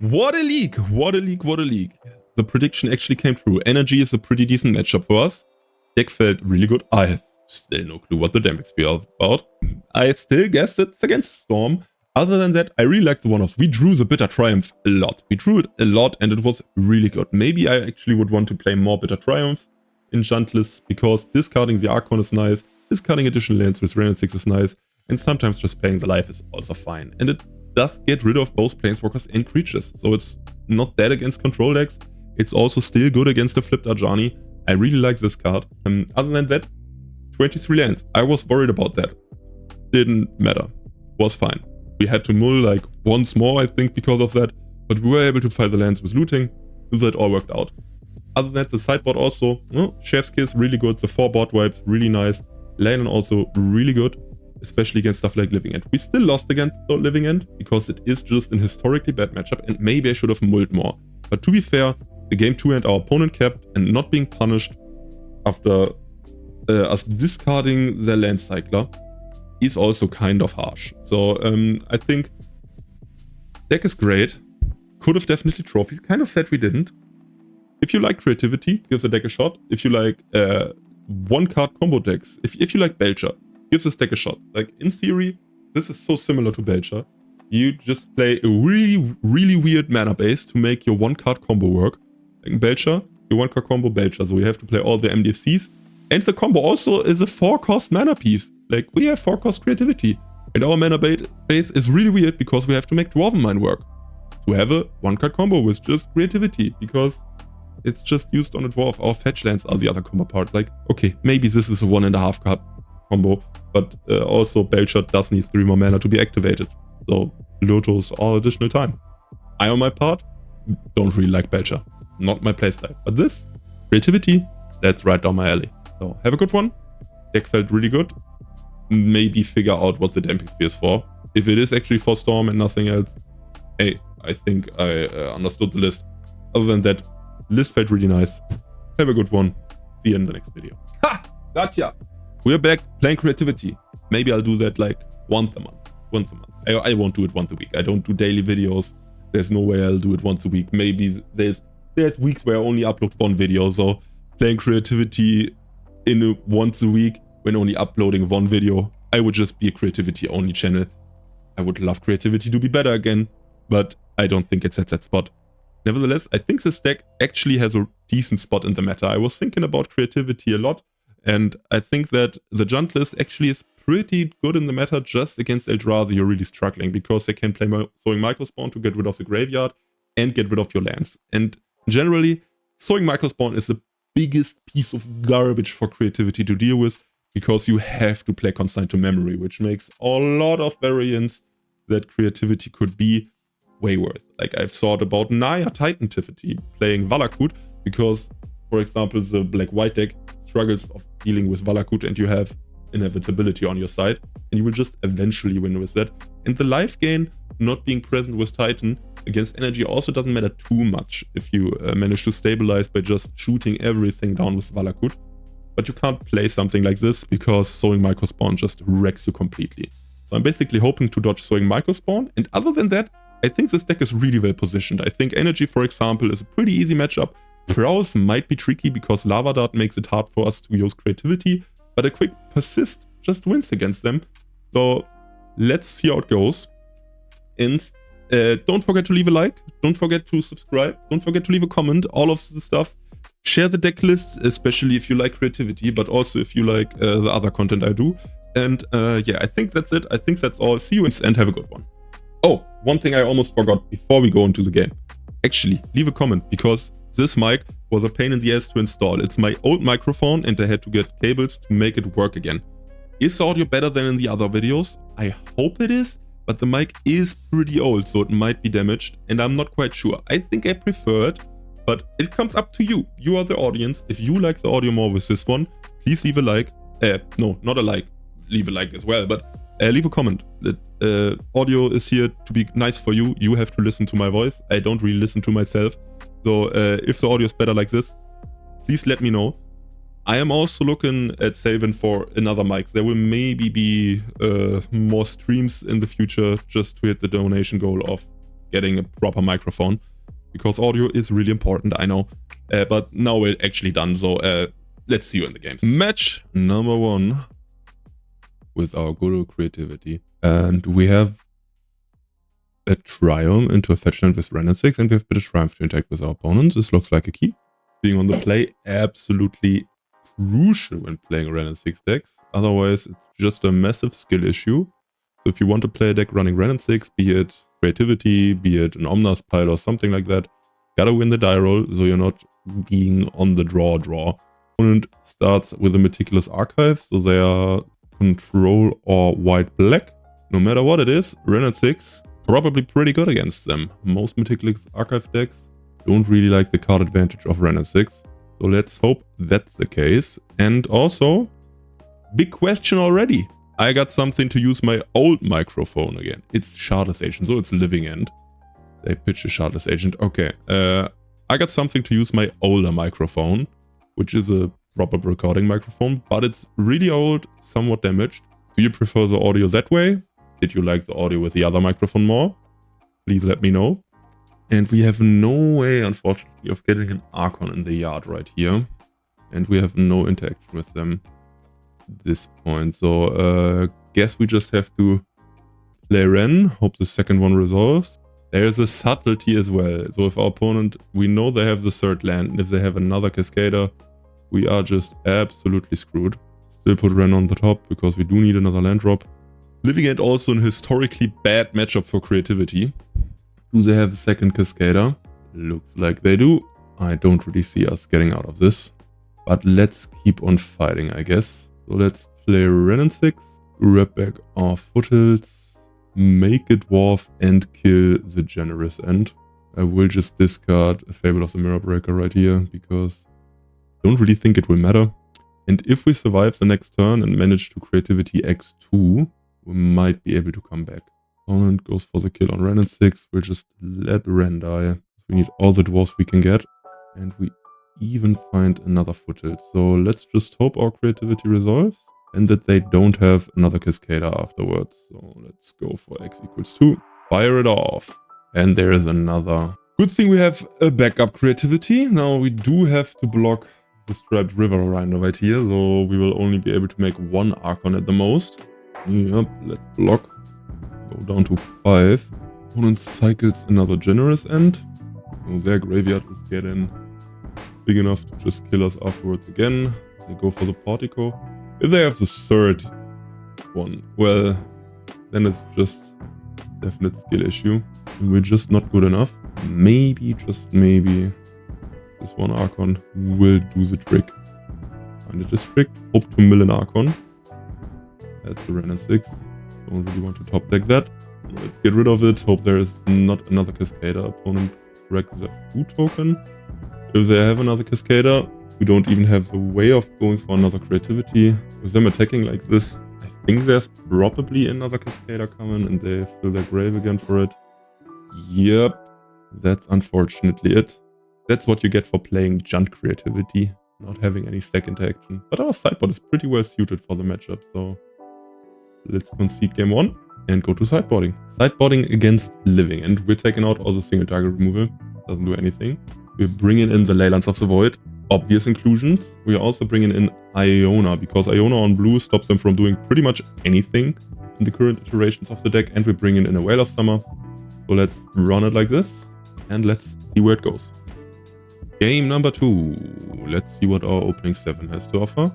What a league! What a league, what a league. The prediction actually came true. Energy is a pretty decent matchup for us. Deck felt really good. I have still no clue what the damage sphere is about. I still guessed it's against Storm. Other than that, I really like the one-offs. We drew the Bitter Triumph a lot. We drew it a lot and it was really good. Maybe I actually would want to play more Bitter Triumphs in Juntlist because discarding the Archon is nice, discarding additional lands with Reign 6 is nice, and sometimes just playing the life is also fine. And it does get rid of both Planeswalkers and creatures, so it's not that against control decks. It's also still good against the flipped Ajani. I really like this card. Other than that, 23 lands. I was worried about that. Didn't matter. Was fine. We had to mull like once more, I think, because of that, but we were able to file the lands with looting, so that all worked out. Other than that, the sideboard also, Chef's Kiss, really good. The 4 board wipes, really nice. Leyland also really good, especially against stuff like Living End. We still lost against Living End because it is just an historically bad matchup and maybe I should have mulled more. But to be fair, the game 2 and our opponent kept and not being punished after us discarding their land cycler is also kind of harsh. So I think deck is great. Could have definitely trophied. Kind of sad we didn't. If you like creativity, give the deck a shot. If you like one-card combo decks, if you like Belcher, give this deck a shot. Like, in theory, this is so similar to Belcher. You just play a really, really weird mana base to make your one-card combo work. Like in Belcher, your one-card combo Belcher, so you have to play all the MDFCs. And the combo also is a 4-cost mana piece. Like, we have 4-cost creativity. And our mana base is really weird because we have to make Dwarven Mine work. To have a one-card combo with just creativity, because it's just used on a dwarf. Our fetch lands are the other combo part. Like, okay, maybe this is a 1.5 card combo, but also Belcher does need 3 more mana to be activated. So Lotos all additional time. I, on my part, don't really like Belcher. Not my playstyle. But this, creativity, that's right down my alley. So have a good one. Deck felt really good. Maybe figure out what the Damping Sphere is for. If it is actually for Storm and nothing else, hey, I think I understood the list. Other than that, list felt really nice. Have a good one. See you in the next video. Ha! Gotcha! We're back playing creativity. Maybe I'll do that like once a month. I won't do it once a week. I don't do daily videos. There's no way I'll do it once a week. Maybe there's weeks where I only upload 1 video. So playing creativity in once a week when only uploading 1 video, I would just be a creativity only channel. I would love creativity to be better again, but I don't think it's at that spot. Nevertheless, I think this deck actually has a decent spot in the meta. I was thinking about creativity a lot, and I think that the Juntlist actually is pretty good in the meta just against Eldrazi. You're really struggling because they can play Sowing Microspawn to get rid of the graveyard and get rid of your lands. And generally, Sowing Microspawn is the biggest piece of garbage for creativity to deal with because you have to play Consign to Memory, which makes a lot of variants that creativity could be way worth. Like, I've thought about Naya Titan Tivity playing Valakut because, for example, the black-white deck struggles of dealing with Valakut and you have inevitability on your side and you will just eventually win with that. And the life gain not being present with Titan against energy also doesn't matter too much if you manage to stabilize by just shooting everything down with Valakut. But you can't play something like this because Sowing Microspawn just wrecks you completely. So I'm basically hoping to dodge Sowing Microspawn, and other than that, I think this deck is really well positioned. I think Energy, for example, is a pretty easy matchup. Prowess might be tricky because Lava Dart makes it hard for us to use creativity, but a quick Persist just wins against them. So let's see how it goes. And don't forget to leave a like, don't forget to subscribe, don't forget to leave a comment, all of the stuff. Share the deck list, especially if you like creativity, but also if you like the other content I do. And yeah, I think that's it. I think that's all. See you and have a good one. Oh, one thing I almost forgot before we go into the game. Actually, leave a comment because this mic was a pain in the ass to install. It's my old microphone and I had to get cables to make it work again. Is the audio better than in the other videos? I hope it is, but the mic is pretty old, so it might be damaged and I'm not quite sure. I think I prefer it, but it comes up to you. You are the audience. If you like the audio more with this one, please leave a like. No, not a like. Leave a like as well, but leave a comment. Audio is here to be nice for you. You have to listen to my voice. I don't really listen to myself. So if the audio is better like this, please let me know. I am also looking at saving for another mic. There will maybe be more streams in the future just to hit the donation goal of getting a proper microphone, because audio is really important, I know. But now we're actually done, so let's see you in the games. Match number 1 with our Guru creativity. And we have a Triumph into a fetch land with Ren 6, and we have a bit of Triumph to interact with our opponents. This looks like a key. Being on the play, absolutely crucial when playing Ren 6 decks. Otherwise, it's just a massive skill issue. So if you want to play a deck running Ren 6, be it creativity, be it an Omnath pile or something like that, gotta win the die roll so you're not being on the draw. Opponent starts with a Meticulous Archive, so they are control or white-black. No matter what it is, Ren 6 probably pretty good against them. Most Meticulous Archive decks don't really like the card advantage of Ren 6. So let's hope that's the case. And also, big question already. I got something to use my old microphone again. It's Shardless Agent, so it's Living End. They pitch a Shardless Agent. Okay, I got something to use my older microphone, which is a proper recording microphone, but it's really old, somewhat damaged. Do you prefer the audio that way? Did you like the audio with the other microphone more? Please let me know. And we have no way, unfortunately, of getting an Archon in the yard right here. And we have no interaction with them at this point. So, guess we just have to play Ren, hope the second one resolves. There's a subtlety as well. So if our opponent, we know they have the third land, and if they have another Cascader, we are just absolutely screwed. Still put Ren on the top, because we do need another land drop. Living End also an historically bad matchup for creativity. Do they have a second Cascader? Looks like they do. I don't really see us getting out of this. But let's keep on fighting, I guess. So let's play Ren 6, grab back our Foothills, make a Dwarf, and kill the Generous End. I will just discard a Fable of the Mirror Breaker right here, because I don't really think it will matter. And if we survive the next turn and manage to creativity X2, we might be able to come back. Opponent goes for the kill on Ren 6. We'll just let Ren die. We need all the dwarves we can get. And we even find another Foothill. So let's just hope our creativity resolves. And that they don't have another Cascader afterwards. So let's go for X equals 2. Fire it off. And there is another. Good thing we have a backup creativity. Now we do have to block the Striped River Rhino right here. So we will only be able to make 1 Archon at the most. Yep, let's block. Go down to 5. Opponent cycles another Generous End. So their graveyard is getting big enough to just kill us afterwards again. They go for the Portico. If they have the third one, well, then it's just a definite skill issue. And we're just not good enough. Maybe, just maybe, this one Archon will do the trick. Find a district. Hope to mill an Archon. At the Ren 6. Don't really want to top deck that. Let's get rid of it. Hope there is not another Cascader. Opponent corrects their food token. If they have another Cascader, we don't even have a way of going for another creativity. With them attacking like this, I think there's probably another Cascader coming and they fill their grave again for it. Yep, that's unfortunately it. That's what you get for playing Junt creativity, not having any stack interaction. But our sideboard is pretty well suited for the matchup, so let's concede game 1 and go to sideboarding. Sideboarding against Living, and we're taking out all the single target removal. Doesn't do anything. We're bringing in the Leylands of the Void. Obvious inclusions. We are also bringing in Iona, because Iona on blue stops them from doing pretty much anything in the current iterations of the deck, and we're bringing in a Whale of Summer. So let's run it like this, and let's see where it goes. Game number 2. Let's see what our opening 7 has to offer.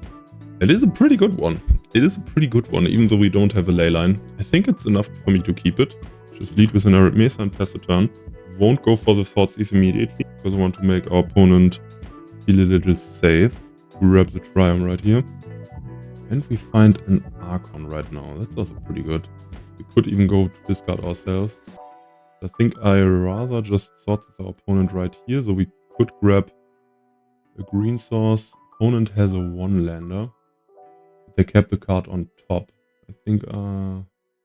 It is a pretty good one. It is a pretty good one, even though we don't have a ley line. I think it's enough for me to keep it. Just lead with an Arid Mesa and pass the turn. Won't go for the Thoughtseize immediately, because I want to make our opponent feel a little safe. Grab the Triumph right here. And we find an Archon right now. That's also pretty good. We could even go to discard ourselves. I think I rather just Thoughtseize our opponent right here, so we could grab a green source. Opponent has a 1-lander. They kept the card on top. I think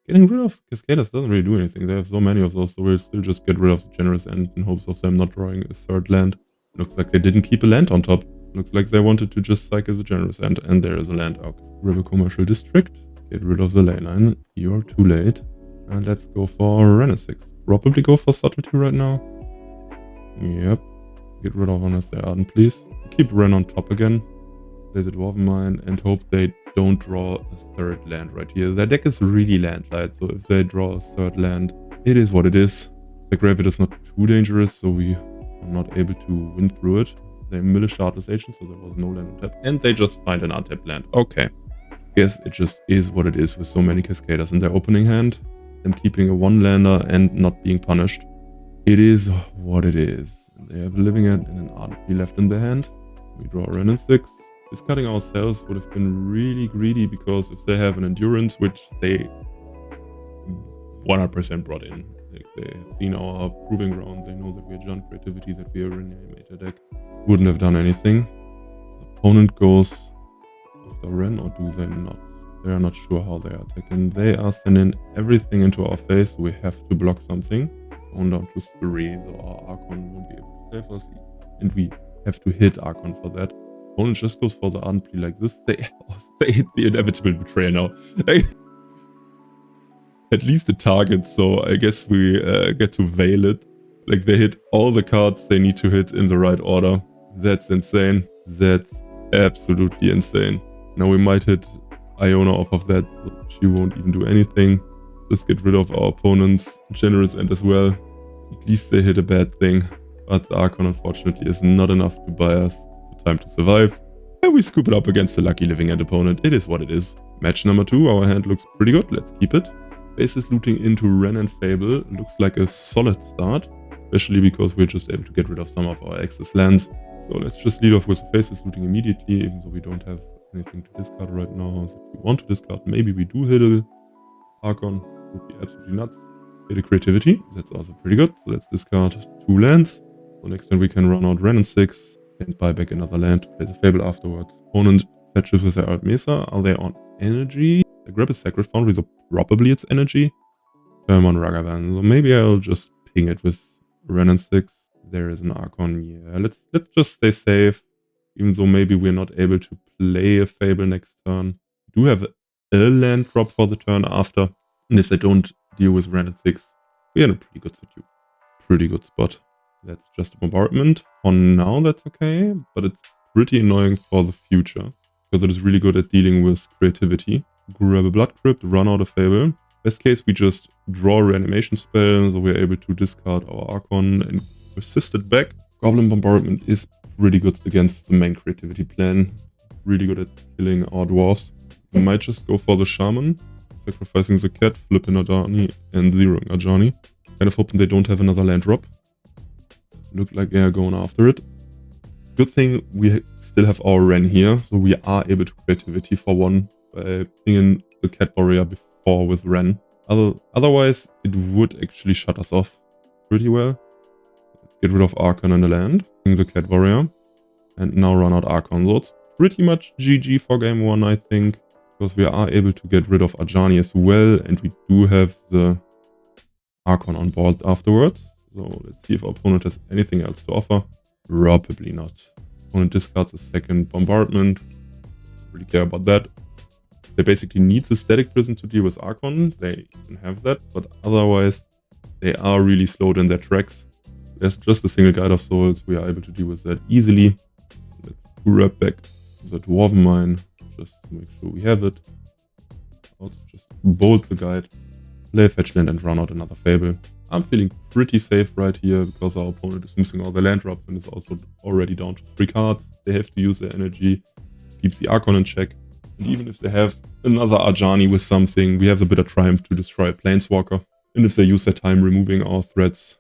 getting rid of Cascaders doesn't really do anything. They have so many of those, so we'll still just get rid of the Generous End in hopes of them not drawing a third land. Looks like they didn't keep a land on top. Looks like they wanted to just cycle the Generous End, and there is a land out. Grab a commercial district. Get rid of the ley line. You're too late. And let's go for Ren 6. Probably go for Subtlety right now. Yep. Get rid of one of their Arden, please. Keep Ren on top again. Play the Dwarven Mine and hope they don't draw a third land right here. Their deck is really land-light, so if they draw a third land, it is what it is. The graveyard is not too dangerous, so we are not able to win through it. They mill a Shardless Agent, so there was no land on tap. And they just find an untapped land. Okay. Guess it just is what it is with so many Cascaders in their opening hand. Them keeping a one-lander and not being punished. It is what it is. They have a Living End and an Ardent left in their hand. We draw a Ren 6. Discarding ourselves would have been really greedy because if they have an Endurance, which they 100% brought in, like they have seen our Proving Ground, they know that we are Junk Creativity, that we are a Reanimator deck, wouldn't have done anything. The opponent goes after Ren, or do they not? They are not sure how they are attacking. They are sending everything into our face, so we have to block something. Going down to 3, so our Archon won't be able to save us, and we have to hit Archon for that. Opponent just goes for the Ardent Plea like this. They hit the inevitable betrayal now. At least the target, so I guess we get to veil it. Like they hit all the cards they need to hit in the right order. That's insane. That's absolutely insane. Now we might hit Iona off of that. She won't even do anything. Just get rid of our opponent's Generous End as well. At least they hit a bad thing. But the Archon unfortunately is not enough to buy us the time to survive. And we scoop it up against the lucky Living End opponent. It is what it is. Match number 2, our hand looks pretty good. Let's keep it. Basis looting into Ren and Fable looks like a solid start. Especially because we're just able to get rid of some of our excess lands. So let's just lead off with the Faceless looting immediately, even though we don't have anything to discard right now. So if we want to discard, maybe we do hit a Archon. Would be absolutely nuts. Hit a Creativity, that's also pretty good. So let's discard 2 lands. So next turn we can run out Ren 6 and buy back another land to play the Fable afterwards. Opponent fetches with their Art Mesa. Are they on energy? They grab a Sacred Foundry, so probably it's energy. Turn on Ragavan. So maybe I'll just ping it with Ren 6. There is an Archon. Yeah, let's just stay safe. Even though maybe we're not able to play a Fable next turn. We do have a land drop for the turn after. And if they don't deal with Ren 6, we're in a pretty good spot. That's just a bombardment. For now, that's okay. But it's pretty annoying for the future. Because it is really good at dealing with creativity. Grab a Blood Crypt, run out of Fable. Best case, we just draw a reanimation spell, so we're able to discard our Archon and persist it back. Goblin Bombardment is pretty good against the main creativity plan. Really good at killing our dwarves. We might just go for the Shaman, sacrificing the cat, flipping Ajani, and zeroing Ajani. Kind of hoping they don't have another land drop. Look like they are going after it. Good thing we still have our Ren here, so we are able to creativity for one by pinging the cat warrior before with Ren. Otherwise, it would actually shut us off pretty well. Let's get rid of Archon and the land, ping the cat warrior, and now run out Archon. So it's pretty much GG for game 1, I think, because we are able to get rid of Ajani as well, and we do have the Archon on board afterwards. So let's see if our opponent has anything else to offer. Probably not. Opponent discards a second bombardment. Don't really care about that. They basically need the Static Prison to deal with Archon. They can have that, but otherwise they are really slowed in their tracks. There's just a single Guide of Souls. We are able to deal with that easily. Let's grab back the Dwarven Mine just to make sure we have it. Also just bolt the guide, play a fetch land and run out another Fable. I'm feeling pretty safe right here because our opponent is missing all the land drops and is also already down to 3 cards. They have to use their energy, keeps the Archon in check. And even if they have another Ajani with something, we have the Bitter Triumph to destroy a Planeswalker. And if they use their time removing our threats,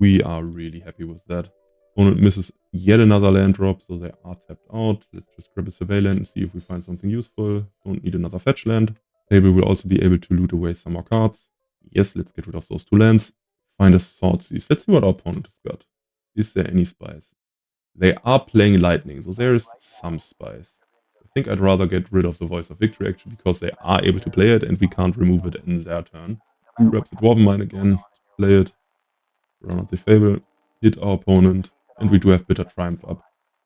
we are really happy with that. Opponent misses yet another land drop, so they are tapped out. Let's just grab a Survey land and see if we find something useful. Don't need another fetch land. Fable will also be able to loot away some more cards. Yes, let's get rid of those 2 lands. Find a Swordseize. Let's see what our opponent has got. Is there any spice? They are playing Lightning, so there is some spice. I think I'd rather get rid of the Voice of Victory actually, because they are able to play it and we can't remove it in their turn. Grab the Dwarven Mine again, play it, run out the Fable, hit our opponent, and we do have Bitter Triumph up.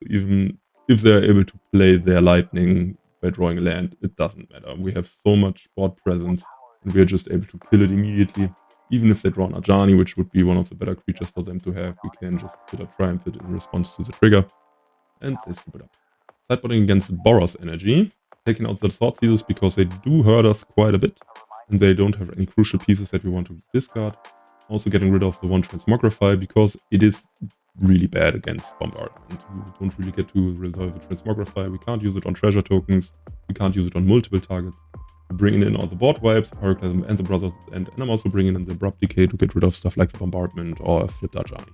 Even if they're able to play their Lightning by drawing a land, it doesn't matter. We have so much board presence and we are just able to kill it immediately. Even if they draw an Ajani, which would be one of the better creatures for them to have, we can just put up Triumph it in response to the trigger, and they scoop it up. Sideboarding against Boros Energy, taking out the Thought Seizers because they do hurt us quite a bit, and they don't have any crucial pieces that we want to discard. Also getting rid of the one Transmogrify because it is really bad against Bombardment. We don't really get to resolve the Transmogrify. We can't use it on treasure tokens. We can't use it on multiple targets. We're bringing in all the board wipes, Pyroclasm and the Brothers, and I'm also bringing in the Abrupt Decay to get rid of stuff like the Bombardment or a Flipped Ajani.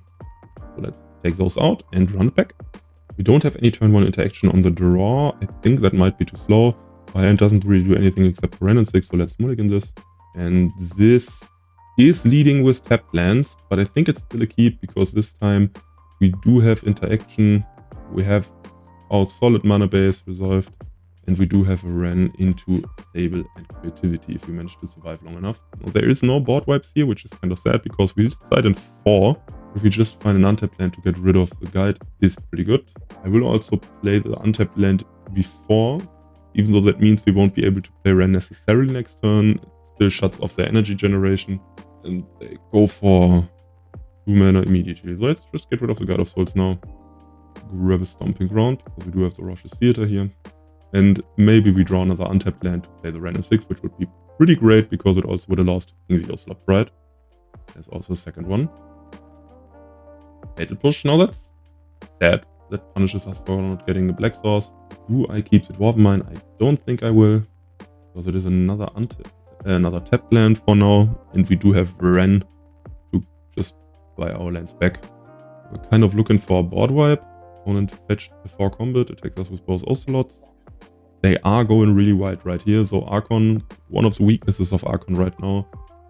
So let's take those out and run it back. We don't have any turn 1 interaction on the draw. I think that might be too slow. My hand doesn't really do anything except for Renin 6, so let's mulligan this. And this is leading with tapped lands, but I think it's still a keep because this time we do have interaction. We have our solid mana base resolved, and we do have a Ren into stable and creativity if we manage to survive long enough. There is no board wipes here, which is kind of sad because we decide in 4. If we just find an untapped land to get rid of the guide, is pretty good. I will also play the untapped land before, even though that means we won't be able to play Ren necessarily next turn. It still shuts off their energy generation, and they go for 2 mana immediately. So let's just get rid of the Guide of Souls now. Grab a Stomping Ground, because we do have the Rosh's Theater here. And maybe we draw another untapped land to play the Renin 6, which would be pretty great because it also would allow us to king the Ocelot Pride. There's also a second one. Fatal Push, now that's sad. That punishes us for not getting the Black Source. Do I keep the Dwarven Mine? I don't think I will, because it is another tapped land for now, and we do have Ren to just buy our lands back. We're kind of looking for a board wipe. Opponent fetched before combat, attacks us with both Ocelots. They are going really wide right here, so Archon, one of the weaknesses of Archon right now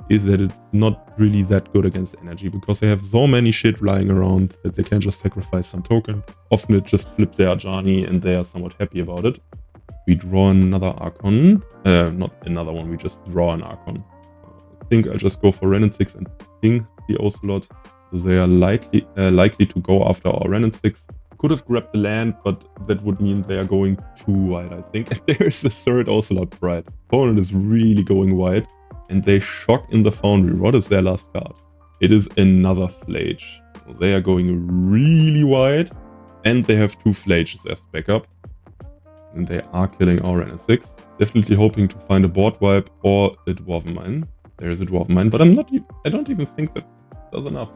is that it's not really that good against energy because they have so many shit lying around that they can just sacrifice some token. Often it just flips their Ajani and they are somewhat happy about it. We draw another Archon. Not another one, we just draw an Archon. I think I'll just go for Renin 6 and ping the Ocelot. They are likely to go after our Renin 6. Could have grabbed the land, but that would mean they are going too wide, I think. And there's the third Ocelot Pride. Opponent is really going wide. And they shock in the Foundry. What is their last card? It is another Flage. So they are going really wide. And they have 2 Flages as backup. And they are killing our Renin 6. Definitely hoping to find a board wipe or a Dwarven Mine. There is a Dwarven Mine, but I don't even think that does enough.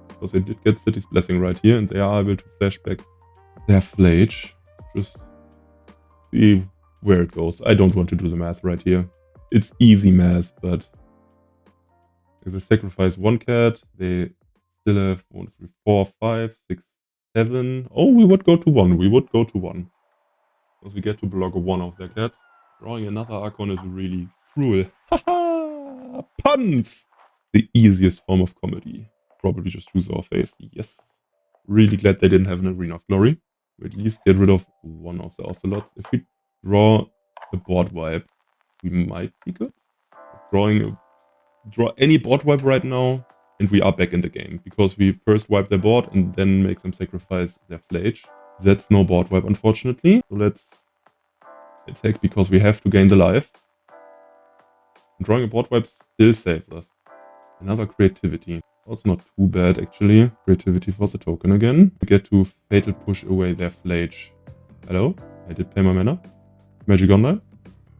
Because they did get City's Blessing right here, and they are able to flash back their Flage. Just see where it goes. I don't want to do the math right here. It's easy math, but if they sacrifice 1 cat, they still have 1, 3, 4, 5, 6, 7. Oh, we would go to 1. We would go to 1. Because we get to block 1 of their cats. Drawing another Archon is really cruel. Haha! Puns! The easiest form of comedy. Probably just choose our face. Yes. Really glad they didn't have an Arena of Glory. We at least get rid of 1 of the Ocelots. If we draw a board wipe, we might be good. Draw any board wipe right now, and we are back in the game. Because we first wipe their board and then make them sacrifice their Flage. That's no board wipe, unfortunately. So let's attack because we have to gain the life. And drawing a board wipe still saves us. Another creativity. That's not too bad, actually. Creativity for the token again. We get to Fatal Push away their Flage. Hello? I did pay my mana. Magic Online.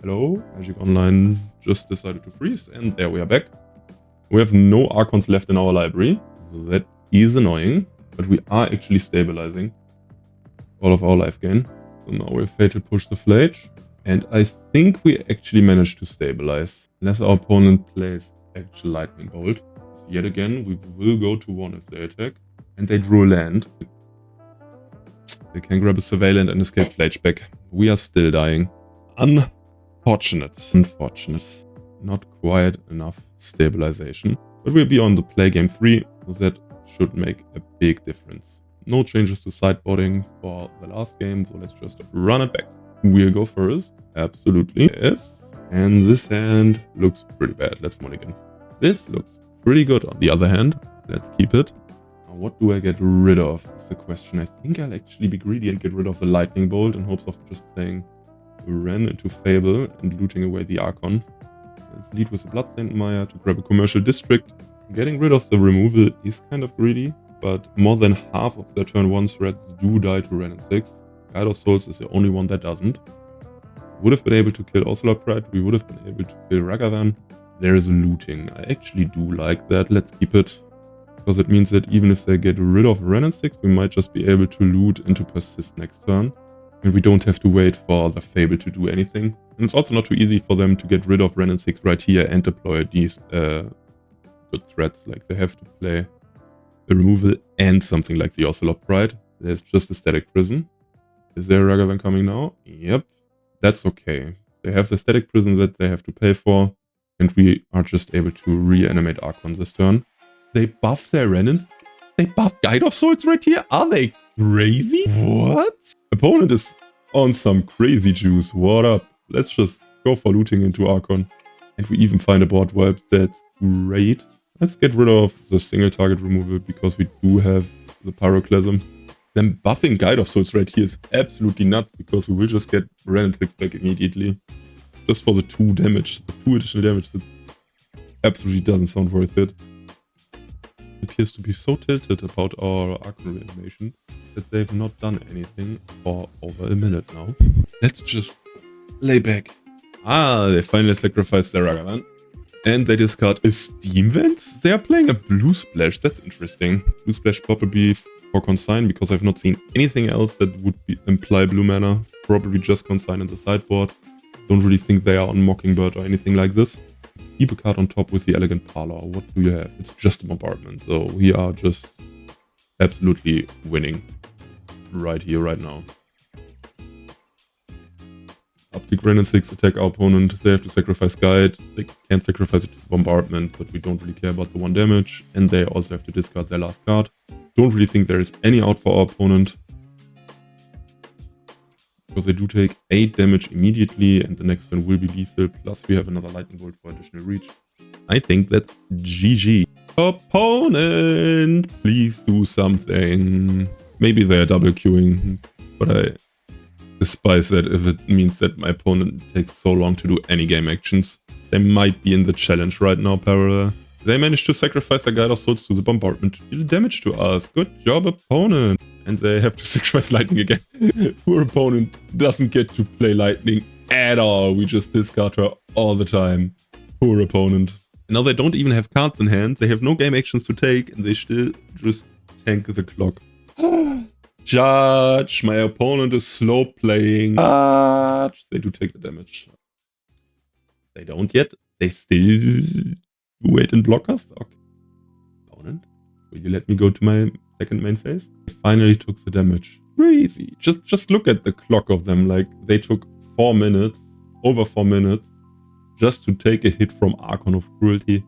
Hello? Magic Online just decided to freeze, and there we are back. We have no Archons left in our library, so that is annoying. But we are actually stabilizing all of our life gain. So now we Fatal Push the Flage. And I think we actually managed to stabilize. Unless our opponent plays actual Lightning Bolt. Yet again, we will go to 1 if they attack. And they drew a land. They can grab a Surveillant and escape Flage back. We are still dying. Unfortunate. Not quite enough stabilization. But we'll be on the play game 3. So that should make a big difference. No changes to sideboarding for the last game. So let's just run it back. We'll go first. Absolutely. Yes. And this hand looks pretty bad. Let's mulligan. This looks pretty good on the other hand. Let's keep it. Now, what do I get rid of is the question. I think I'll actually be greedy and get rid of the Lightning Bolt in hopes of just playing Ren into Fable and looting away the Archon. Let's lead with the Bloodstained Mire to grab a commercial district. Getting rid of the removal is kind of greedy, but more than half of their turn 1 threats do die to Renin 6. Guide of Souls is the only one that doesn't. Would have been able to kill Ocelot Pride, we would have been able to kill Ragavan. There is looting. I actually do like that. Let's keep it. Because it means that even if they get rid of Renin 6, we might just be able to loot into Persist next turn. And we don't have to wait for the Fable to do anything. And it's also not too easy for them to get rid of Renin 6 right here and deploy these good threats. Like they have to play a removal and something like the Ocelot Pride. There's just a Static Prison. Is there a Ragavan coming now? Yep. That's okay. They have the Static Prison that they have to pay for. And we are just able to reanimate Archon this turn. They buff their Renins? They buff Guide of Souls right here? Are they crazy? What? Opponent is on some crazy juice. What up? Let's just go for looting into Archon. And we even find a board wipe. That's great. Let's get rid of the single target removal because we do have the Pyroclasm. Then buffing Guide of Souls right here is absolutely nuts because we will just get Renin 6 back immediately. Just for the 2 damage. The 2 additional damage that absolutely doesn't sound worth it. It appears to be so tilted about our Archon reanimation that they've not done anything for over a minute now. Let's just lay back. Ah, they finally sacrificed their Ragavan. And they discard a Steam Vent? They are playing a Blue Splash. That's interesting. Blue Splash probably for Consign because I've not seen anything else that would imply blue mana. Probably just Consign in the sideboard. Don't really think they are on Mockingbird or anything like this. Keep a card on top with the Elegant Parlor. What do you have? It's just a bombardment. So we are just absolutely winning right here, right now. Uptick Renin 6, attack our opponent. They have to sacrifice Guide. They can't sacrifice it to bombardment, but we don't really care about the 1 damage. And they also have to discard their last card. Don't really think there is any out for our opponent. Because they do take 8 damage immediately and the next one will be lethal. Plus we have another Lightning Bolt for additional reach. I think that's GG. Opponent, please do something. Maybe they're double queuing, but I despise that if it means that my opponent takes so long to do any game actions. They might be in the challenge right now, parallel. They managed to sacrifice their Guide of Souls to the bombardment to deal damage to us. Good job, opponent. And they have to sacrifice Lightning again. Poor opponent doesn't get to play Lightning at all. We just discard her all the time. Poor opponent. And now they don't even have cards in hand. They have no game actions to take. And they still just tank the clock. Judge, my opponent is slow playing. Judge. They do take the damage. They don't yet. They still wait and block us. Okay. Opponent, will you let me go to my second main phase? They finally took the damage. Crazy. Just look at the clock of them. Like they took 4 minutes, over 4 minutes, just to take a hit from Archon of Cruelty.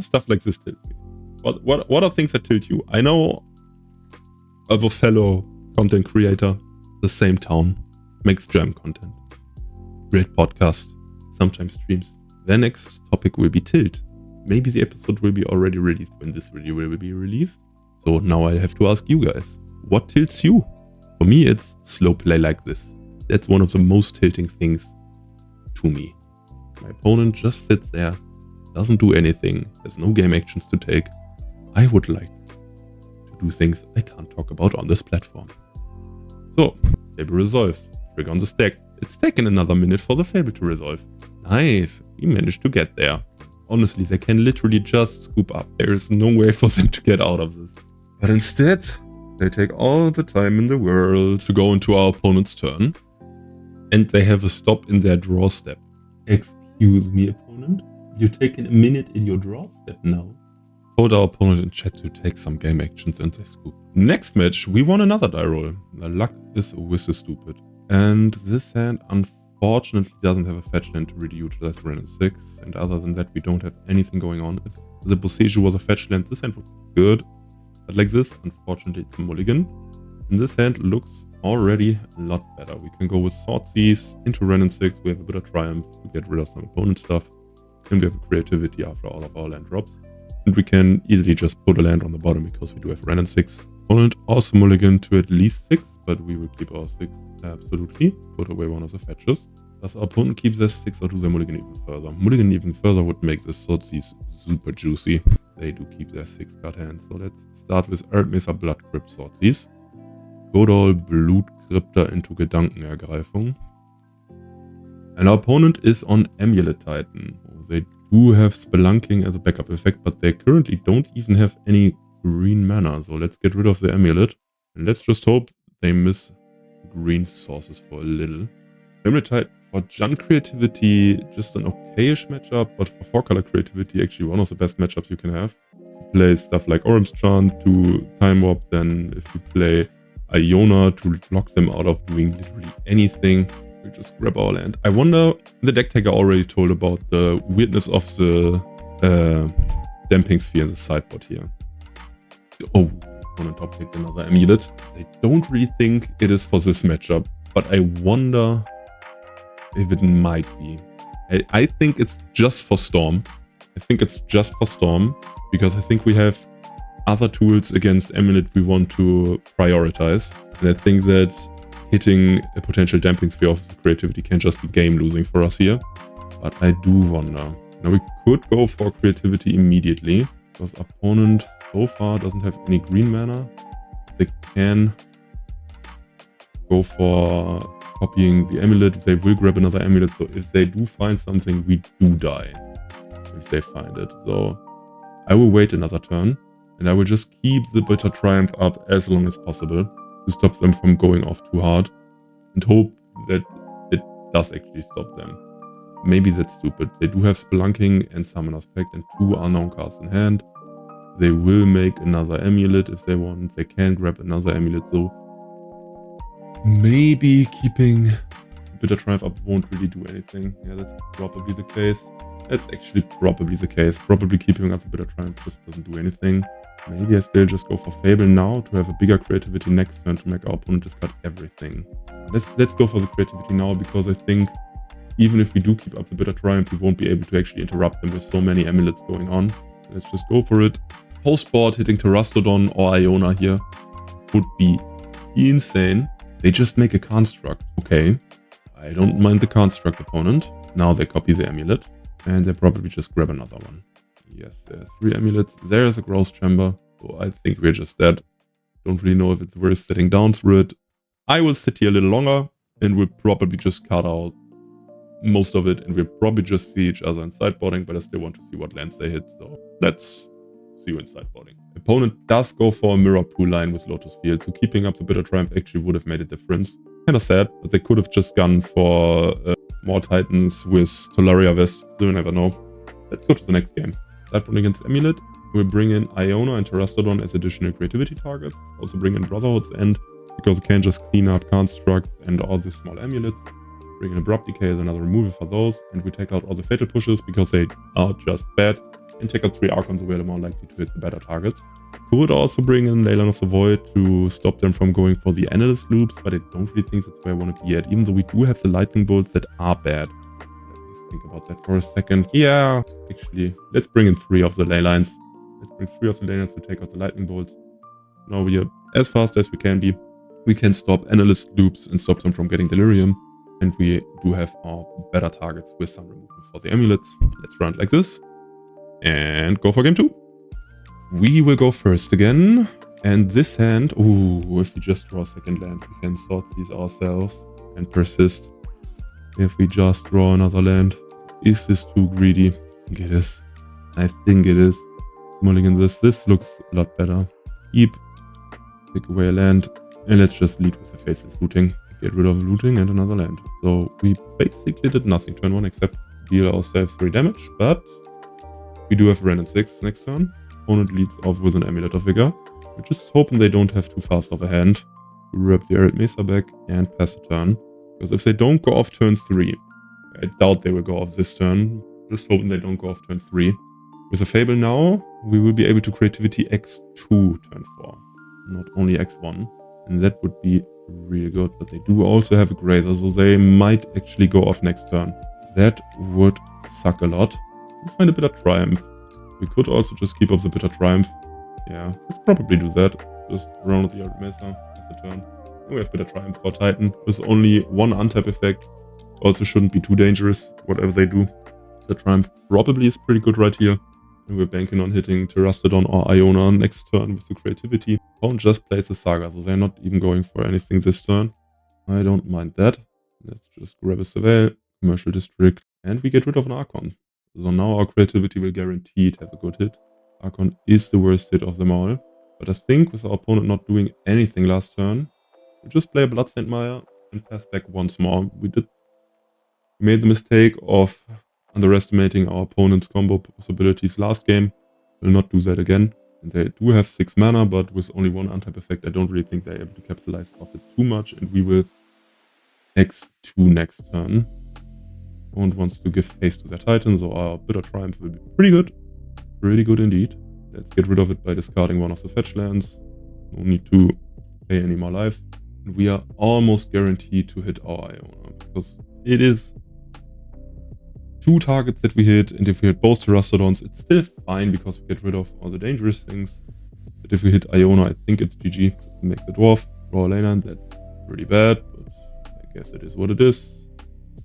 Stuff like this tilts me. What are things that tilt you? I know of a fellow content creator, the same town, makes jam content. Great podcast, sometimes streams. Their next topic will be tilt. Maybe the episode will be already released when this video will be released. So now I have to ask you guys, what tilts you? For me, it's slow play like this. That's one of the most tilting things to me. My opponent just sits there, doesn't do anything, has no game actions to take. I would like to do things I can't talk about on this platform. So, Fable resolves. Trigger on the stack. It's taken another minute for the Fable to resolve. Nice, we managed to get there. Honestly, they can literally just scoop up. There is no way for them to get out of this. But instead, they take all the time in the world to go into our opponent's turn. And they have a stop in their draw step. Excuse me, opponent? You're taking a minute in your draw step now. Told our opponent in chat to take some game actions and they scoop. Next match, we won another die roll. The luck is with the stupid. And this hand, unfortunately, doesn't have a fetch land to really utilize Renin 6. And other than that, we don't have anything going on. If the Boseiju was a fetch land, this hand would be good. But like this, unfortunately, it's a mulligan. And this hand looks already a lot better. We can go with Swordseize into Renin 6. We have a bit of Triumph to get rid of some opponent stuff. And we have a Creativity after all of our land drops. And we can easily just put a land on the bottom because we do have Renin 6. Opponent also mulligan to at least 6, but we will keep our 6. Absolutely. Put away one of the fetches. Does our opponent keep their 6 or do they mulligan even further? Mulligan even further would make the Thoughtseize super juicy. They do keep their 6 card hand. So let's start with Erdmesser Blood Crypt Thoughtseize. Godol Blutkrypter into Gedankenergreifung. And our opponent is on Amulet Titan. They do have Spelunking as a backup effect, but they currently don't even have any green mana. So let's get rid of the Amulet. And let's just hope they miss green sources for a little. Amulet Titan for Jund creativity, just an okayish matchup, but for 4-color creativity, actually one of the best matchups you can have. You play stuff like Orim's Chant to Time Warp, then if you play Iona to block them out of doing literally anything, we just grab our land. I wonder, the deck taker already told about the weirdness of the Damping Sphere in the sideboard here. Oh, on top picked another Amulet. I don't really think it is for this matchup, but I wonder if it might be. I think it's just for Storm. I think it's just for Storm, because I think we have other tools against Amulet we want to prioritize. And I think that hitting a potential Damping Sphere of the creativity can just be game losing for us here. But I do wonder. Now we could go for creativity immediately, because opponent so far doesn't have any green mana. They can go for copying the Amulet. They will grab another Amulet, so if they do find something, we do die if they find it. So I will wait another turn, and I will just keep the Bitter Triumph up as long as possible to stop them from going off too hard, and hope that it does actually stop them. Maybe that's stupid. They do have Spelunking and Summoner's Pact and 2 unknown cards in hand. They will make another Amulet if they want. They can grab another Amulet, so maybe keeping Bitter Triumph up won't really do anything. Yeah, that's probably the case. That's actually probably the case. Probably keeping up the Bitter Triumph just doesn't do anything. Maybe I still just go for Fable now to have a bigger creativity next turn to make our opponent discard everything. Let's go for the creativity now, because I think even if we do keep up the Bitter Triumph, we won't be able to actually interrupt them with so many Amulets going on. Let's just go for it. Post-board hitting Terastodon or Iona here would be insane. They just make a Construct. Okay, I don't mind the Construct opponent. Now they copy the Amulet, and they probably just grab another one. Yes, there's 3 Amulets. There's a Growth Chamber, so I think we're just dead. Don't really know if it's worth sitting down through it. I will sit here a little longer, and we'll probably just cut out most of it, and we'll probably just see each other in sideboarding, but I still want to see what lands they hit, so let's see you in sideboarding. Opponent does go for a Mirror Pool line with Lotus Field, so keeping up the Bitter Triumph actually would have made a difference. Kinda sad, but they could have just gone for more Titans with Tolaria Vest, so you never know. Let's go to the next game. Sideboarding against Amulet. We'll bring in Iona and Terastodon as additional creativity targets. Also bring in Brotherhood's End, because it can just clean up Construct and all the small Amulets. Bring in Abrupt Decay as another removal for those, and we take out all the Fatal Pushes because they are just bad, and take out 3 Archons, so we're more likely to hit the better targets. Could also bring in Leyline of the Void to stop them from going for the Analyst Loops, but I don't really think that's where I want to be yet, even though we do have the Lightning Bolts that are bad. Let me think about that for a second. Yeah, actually, let's bring in 3 of the Leylines. Let's bring 3 of the Leylines to take out the Lightning Bolts. Now we are as fast as we can be. We can stop Analyst Loops and stop them from getting Delirium. And we do have our better targets with some removal for the Amulets. Let's run it like this. And go for game 2. We will go first again. And this hand, ooh, if we just draw a second land, we can sort these ourselves and persist. If we just draw another land, is this too greedy? I think it is. I think it is. Mulligan this. This looks a lot better. Keep. Take away a land. And let's just lead with the Faceless Looting. Get rid of looting and another land. So we basically did nothing turn 1 except deal ourselves 3 damage, but we do have Ren and 6 next turn. Opponent leads off with an Amulet of Vigor. We're just hoping they don't have too fast of a hand. We rep the Arid Mesa back and pass the turn. Because if they don't go off turn 3, I doubt they will go off this turn. Just hoping they don't go off turn 3. With a Fable now, we will be able to creativity X2 turn 4, not only X1. And that would be really good, but they do also have a Grazer, so they might actually go off next turn. That would suck a lot. We'll find a Bitter Triumph. We could also just keep up the Bitter Triumph. Yeah, let's probably do that. Just round the Arid Mesa as a turn. And we have Bitter Triumph for Titan with only 1 untap effect. Also shouldn't be too dangerous, whatever they do. The Triumph probably is pretty good right here. And we're banking on hitting Terastodon or Iona next turn with the creativity. Opponent just plays the Saga, so they're not even going for anything this turn. I don't mind that. Let's just grab a Surveil, Commercial District, and we get rid of an Archon. So now our creativity will guaranteed have a good hit. Archon is the worst hit of them all. But I think with our opponent not doing anything last turn, we just play a Bloodstained Mire and pass back once more. We made the mistake of underestimating our opponent's combo possibilities last game. Will not do that again. And they do have 6 mana, but with only 1 untap effect, I don't really think they're able to capitalize off it too much. And we will X2 next turn. Opponent wants to give haste to their Titan, so our Bitter Triumph will be pretty good. Pretty good indeed. Let's get rid of it by discarding one of the fetch lands. No need to pay any more life. And we are almost guaranteed to hit our Iona, because it is 2 targets that we hit, and if we hit both Terastodons, it's still fine because we get rid of all the dangerous things. But if we hit Iona, I think it's GG. We make the Dwarf, draw a lane, that's pretty bad, but I guess it is what it is.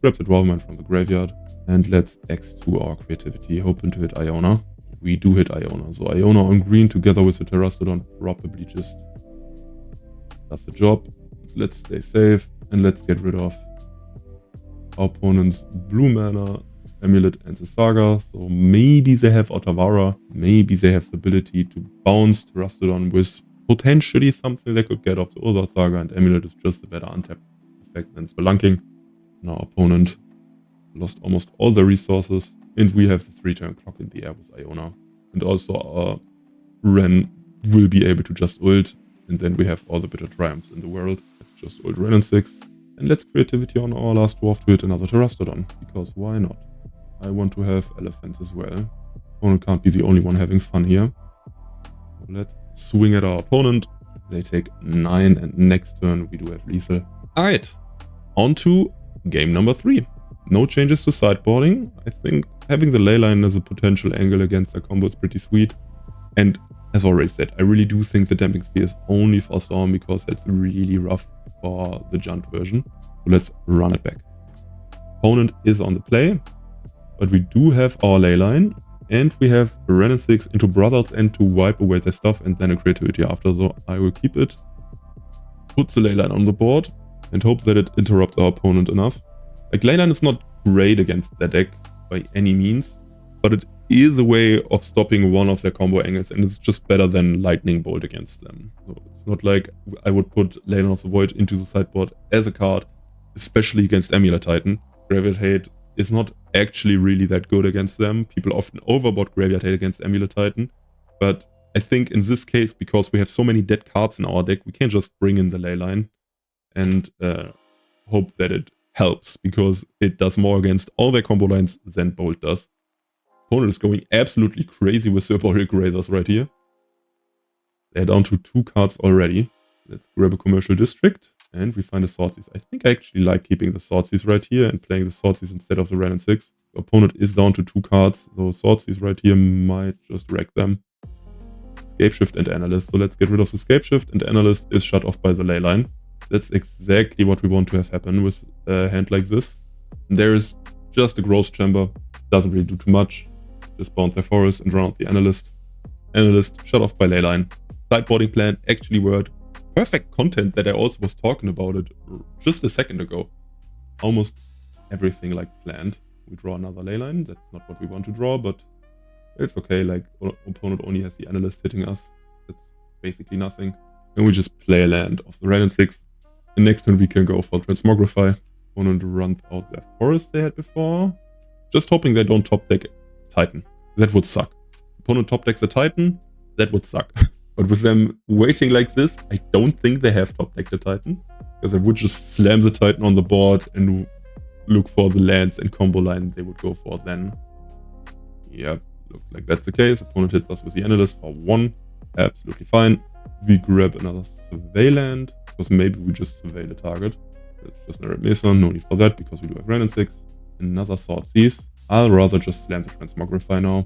Grab the Dwarf Mine from the graveyard, and let's X2 our creativity, hoping to hit Iona. We do hit Iona, so Iona on green together with the Terastodon probably just does the job. Let's stay safe, and let's get rid of our opponent's blue mana, Amulet and the Saga. So maybe they have Otawara, maybe they have the ability to bounce Terastodon with potentially something they could get off the other Saga, and Amulet is just a better untap effect than Spelunking. Now our opponent lost almost all the resources, and we have the 3-turn clock in the air with Iona. And also our Ren will be able to just ult, and then we have all the Bitter Triumphs in the world. Let's just ult Ren in 6, and let's creativity on our last dwarf to hit another Terastodon, because why not? I want to have elephants as well. Opponent can't be the only one having fun here. So let's swing at our opponent. They take 9, and next turn we do have lethal. Alright, on to game number 3. No changes to sideboarding. I think having the leyline as a potential angle against their combo is pretty sweet. And as already said, I really do think the Damping Sphere is only for Storm because it's really rough for the Junt version. So let's run it back. Opponent is on the play, but we do have our leyline, and we have a Ren 6 into Brothers End to wipe away their stuff, and then a creativity after, so I will keep it. Put the leyline on the board, and hope that it interrupts our opponent enough. Like, leyline is not great against their deck by any means, but it is a way of stopping one of their combo angles, and it's just better than Lightning Bolt against them. So it's not like I would put Leyline of the Void into the sideboard as a card, especially against Amulet Titan. Graveyard Hate is not actually really that good against them. People often overboard Graveyard Hate against Amulet Titan, but I think in this case, because we have so many dead cards in our deck, we can just bring in the leyline and hope that it helps, because it does more against all their combo lines than Bolt does. Opponent is going absolutely crazy with the Symbolic Razors right here. They're down to 2 cards already. Let's grab a Commercial District, and we find a Swordseize. I think I actually like keeping the Swordseize right here and playing the Swordseize instead of the Ren and 6. The opponent is down to 2 cards, so Swordseize right here might just wreck them. Scapeshift and Analyst. So let's get rid of the Scapeshift, and Analyst is shut off by the leyline. That's exactly what we want to have happen with a hand like this. And there is just a Growth Chamber. Doesn't really do too much. Just bounce their forest and run out the Analyst. Analyst shut off by leyline. Sideboarding plan actually worked. Perfect content that I also was talking about it just a second ago. Almost everything like planned. We draw another leyline. That's not what we want to draw, but it's okay. Like, opponent only has the Analyst hitting us. That's basically nothing. And we just play a land of the Ren and 6. And next turn we can go for Transmogrify. Opponent runs out their forest they had before. Just hoping they don't top deck Titan. That would suck. Opponent top decks a Titan. That would suck. But with them waiting like this, I don't think they have top decked a Titan. Because they would just slam the Titan on the board and look for the lands and combo line they would go for then. Yep, looks like that's the case. Opponent hits us with the Analyst for 1. Absolutely fine. We grab another Survey land, because maybe we just survey the target. That's just a Red Mesa, no need for that, because we do have Ren and 6. Another Swordseize. I'll rather just slam the Transmogrify now.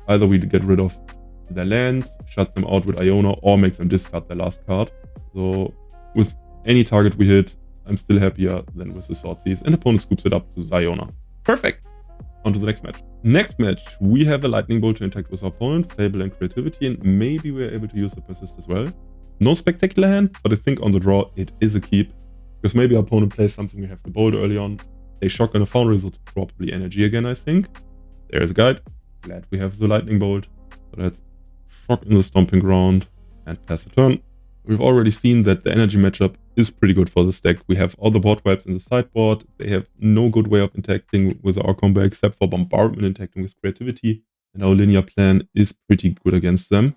Either we get rid of their lands, shut them out with Iona, or make them discard their last card. So with any target we hit, I'm still happier than with the Swordseize. And opponent scoops it up to Ziona. Perfect! On to the next match. Next match, we have a Lightning Bolt to interact with our opponent, Fable and Creativity, and maybe we're able to use the Persist as well. No spectacular hand, but I think on the draw it is a keep. Because maybe our opponent plays something we have to bolt early on. They shock in a Foundry, so it's probably energy again, I think. There's a guide. Glad we have the Lightning Bolt. So let's shock in the Stomping Ground and pass the turn. We've already seen that the energy matchup is pretty good for this deck. We have all the board wipes in the sideboard. They have no good way of interacting with our combo except for Bombardment interacting with Creativity. And our linear plan is pretty good against them.